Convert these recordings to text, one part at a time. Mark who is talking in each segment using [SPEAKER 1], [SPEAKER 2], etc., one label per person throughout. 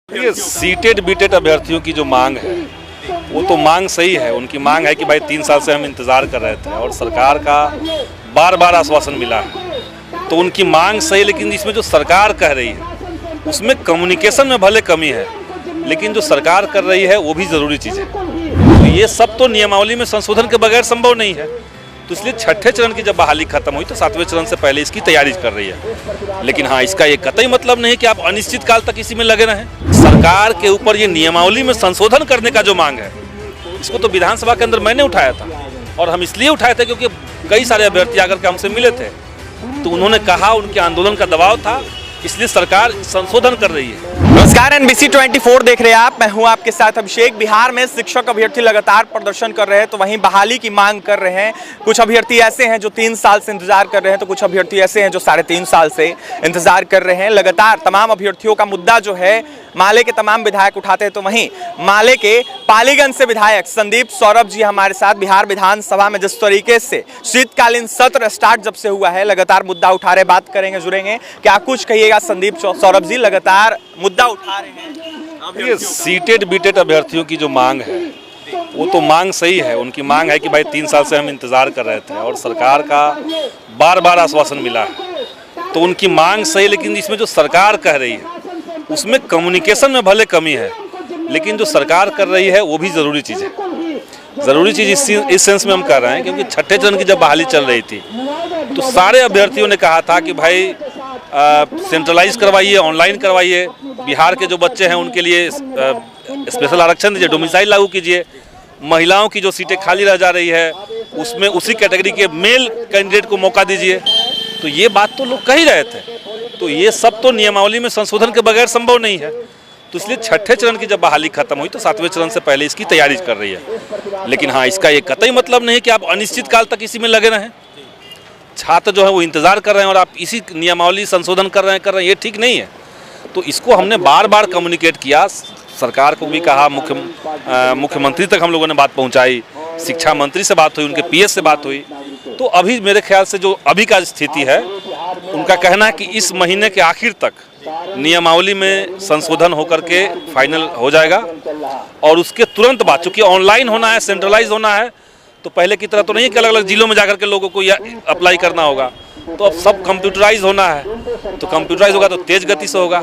[SPEAKER 1] ये सीटेड बीटेड अभ्यर्थियों की जो मांग है वो तो मांग सही है। उनकी मांग है कि भाई 3 साल से हम इंतज़ार कर रहे थे और सरकार का बार बार आश्वासन मिला है, तो उनकी मांग सही। लेकिन इसमें जो सरकार कह रही है उसमें कम्युनिकेशन में भले कमी है, लेकिन जो सरकार कर रही है वो भी ज़रूरी चीज़ है। तो ये सब तो नियमावली में संशोधन के बगैर संभव नहीं है। तो इसलिए छठे चरण की जब बहाली खत्म हुई तो 7वें चरण से पहले इसकी तैयारी कर रही है। लेकिन हाँ, इसका ये कतई मतलब नहीं कि आप अनिश्चित काल तक इसी में लगे रहें। सरकार के ऊपर ये नियमावली में संशोधन करने का जो मांग है, इसको तो विधानसभा के अंदर मैंने उठाया था, और हम इसलिए उठाए थे क्योंकि कई सारे अभ्यर्थी आकर के हमसे मिले थे, तो उन्होंने कहा उनके आंदोलन का दबाव था, इसलिए सरकार संशोधन कर रही है।
[SPEAKER 2] नमस्कार, NBC 24 देख रहे हैं आप। मैं हूं आपके साथ अभिषेक। बिहार में शिक्षक अभ्यर्थी लगातार प्रदर्शन कर रहे हैं, तो वहीं बहाली की मांग कर रहे हैं। कुछ अभ्यर्थी ऐसे हैं जो 3 साल से इंतजार कर रहे हैं, तो कुछ अभ्यर्थी ऐसे हैं जो 3.5 साल से इंतजार कर रहे हैं। लगातार तमाम अभ्यर्थियों का मुद्दा जो है माले के तमाम विधायक उठाते हैं, तो वहीं माले के पालीगंज से विधायक संदीप सौरभ जी हमारे साथ। बिहार विधानसभा में जिस तरीके से शीतकालीन सत्र स्टार्ट जब से हुआ है, लगातार मुद्दा उठा रहे, बात करेंगे, जुड़ेंगे। क्या कुछ कहिएगा संदीप सौरभ जी, लगातार मुद्दा उठा रहे हैं।
[SPEAKER 1] ये सीटेड बीटेड अभ्यर्थियों की जो मांग है वो तो मांग सही है। उनकी मांग है कि भाई 3 साल से हम इंतजार कर रहे थे और सरकार का बार बार आश्वासन मिला है, तो उनकी मांग सही। लेकिन इसमें जो सरकार कह रही है उसमें कम्युनिकेशन में भले कमी है, लेकिन जो सरकार कर रही है वो भी ज़रूरी चीज़ है। ज़रूरी चीज़ इस सेंस में हम कर रहे हैं क्योंकि छठे चरण की जब बहाली चल रही थी तो सारे अभ्यर्थियों ने कहा था कि भाई सेंट्रलाइज करवाइए, ऑनलाइन करवाइए, बिहार के जो बच्चे हैं उनके लिए स्पेशल आरक्षण दीजिए, डोमिसाइल लागू कीजिए, महिलाओं की जो सीटें खाली रह जा रही है उसमें उसी कैटेगरी के मेल कैंडिडेट को मौका दीजिए। तो ये बात तो लोग कह ही रहे थे। तो ये सब तो नियमावली में संशोधन के बगैर संभव नहीं है। तो इसलिए छठे चरण की जब बहाली खत्म हुई तो 7वें चरण से पहले इसकी तैयारी कर रही है। लेकिन हाँ, इसका ये कतई मतलब नहीं कि आप अनिश्चित काल तक इसी में लगे रहें। छात्र जो है वो इंतज़ार कर रहे हैं और आप इसी नियमावली संशोधन कर रहे हैं, ये ठीक नहीं है। तो इसको हमने बार बार कम्युनिकेट किया, सरकार को भी कहा, मुख्यमंत्री तक हम लोगों ने बात पहुंचाई, शिक्षा मंत्री से बात हुई, उनके PS से बात हुई। तो अभी मेरे ख्याल से जो अभी का स्थिति है, उनका कहना है कि इस महीने के आखिर तक नियमावली में संशोधन होकर के फाइनल हो जाएगा, और उसके तुरंत बाद, चूँकि ऑनलाइन होना है, सेंट्रलाइज होना है, तो पहले की तरह तो नहीं कि अलग अलग जिलों में जाकर के लोगों को अप्लाई करना होगा। तो अब सब कंप्यूटराइज होना है, तो कंप्यूटराइज होगा तो तेज गति से होगा।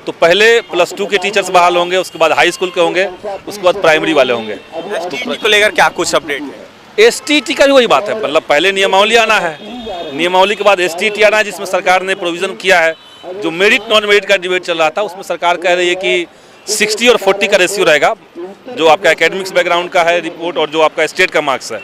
[SPEAKER 1] तो पहले +2 के टीचर्स बहाल होंगे, उसके बाद हाई स्कूल के होंगे, उसके बाद प्राइमरी वाले होंगे।
[SPEAKER 2] STT को लेकर क्या कुछ अपडेट है?
[SPEAKER 1] STT का भी वही बात है, मतलब पहले नियमावली आना है, नियमावली के बाद STT आना है, जिसमें सरकार ने प्रोविज़न किया है। जो मेरिट नॉन मेरिट का डिबेट चल रहा था उसमें सरकार कह रही है कि 60 और 40 का रेशियो रहेगा, जो आपका एकेडमिक्स बैकग्राउंड का है रिपोर्ट और जो आपका स्टेट का मार्क्स है,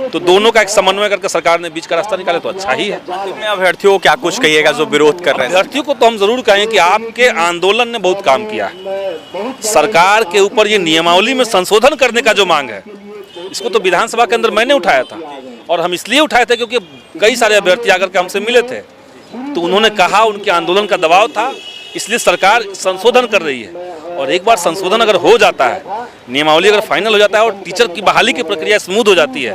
[SPEAKER 1] तो दोनों का एक समन्वय करके सरकार ने बीच का रास्ता निकाले, तो अच्छा ही है।
[SPEAKER 2] अभ्यर्थियों को क्या कुछ कहिएगा जो विरोध कर रहे हैं?
[SPEAKER 1] अभ्यर्थियों को तो हम जरूर कहेंगे कि आपके आंदोलन ने बहुत काम किया है। सरकार के ऊपर ये नियमावली में संशोधन करने का जो मांग है, इसको तो विधानसभा के अंदर मैंने उठाया था, और हम इसलिए उठाए थे क्योंकि कई सारे अभ्यर्थी आकर के हमसे मिले थे, तो उन्होंने कहा उनके आंदोलन का दबाव था, इसलिए सरकार संशोधन कर रही है। और एक बार संशोधन अगर हो जाता है, नियमावली अगर फाइनल हो जाता है और टीचर की बहाली की प्रक्रिया स्मूथ हो जाती है,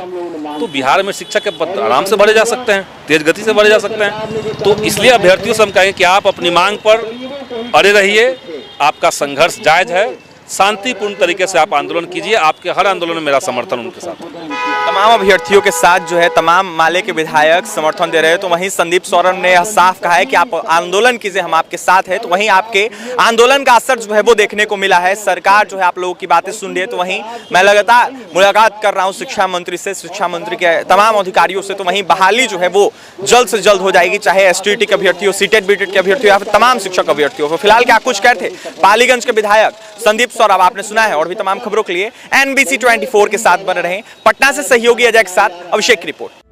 [SPEAKER 1] तो बिहार में शिक्षा के पद आराम से भरे जा सकते हैं, तेज गति से भरे जा सकते हैं। तो इसलिए अभ्यर्थियों से हम कहेंगे कि आप अपनी मांग पर अड़े रहिए, आपका संघर्ष जायज है, शांतिपूर्ण तरीके से आप आंदोलन कीजिए। आपके हर आंदोलन में मेरा समर्थन उनके साथ है।
[SPEAKER 2] तमाम अभ्यर्थियों के साथ जो है तमाम माले के विधायक समर्थन दे रहे हैं, तो वहीं संदीप सौरभ ने साफ कहा है कि आप आंदोलन कीजिए, हम आपके साथ हैं। तो वहीं आपके आंदोलन का असर जो है वो देखने को मिला है। सरकार जो है आप लोगों की बातें सुन रही है। तो वहीं मैं लगातार मुलाकात कर रहा हूँ शिक्षा मंत्री से, शिक्षा मंत्री के तमाम अधिकारियों से। तो वहीं बहाली जो है वो जल्द से जल्द हो जाएगी, चाहे STT के अभ्यर्थी हो, सीटेड बीटेड के अभ्यर्थी हो, या फिर तमाम शिक्षक अभ्यर्थियों को। फिलहाल क्या कुछ कहते पालीगंज के विधायक संदीप सौरभ, आपने सुना है। और भी तमाम खबरों के लिए NBC 24 के साथ बने रहें। पटना से सहयोगी अजय के साथ अभिषेक की रिपोर्ट।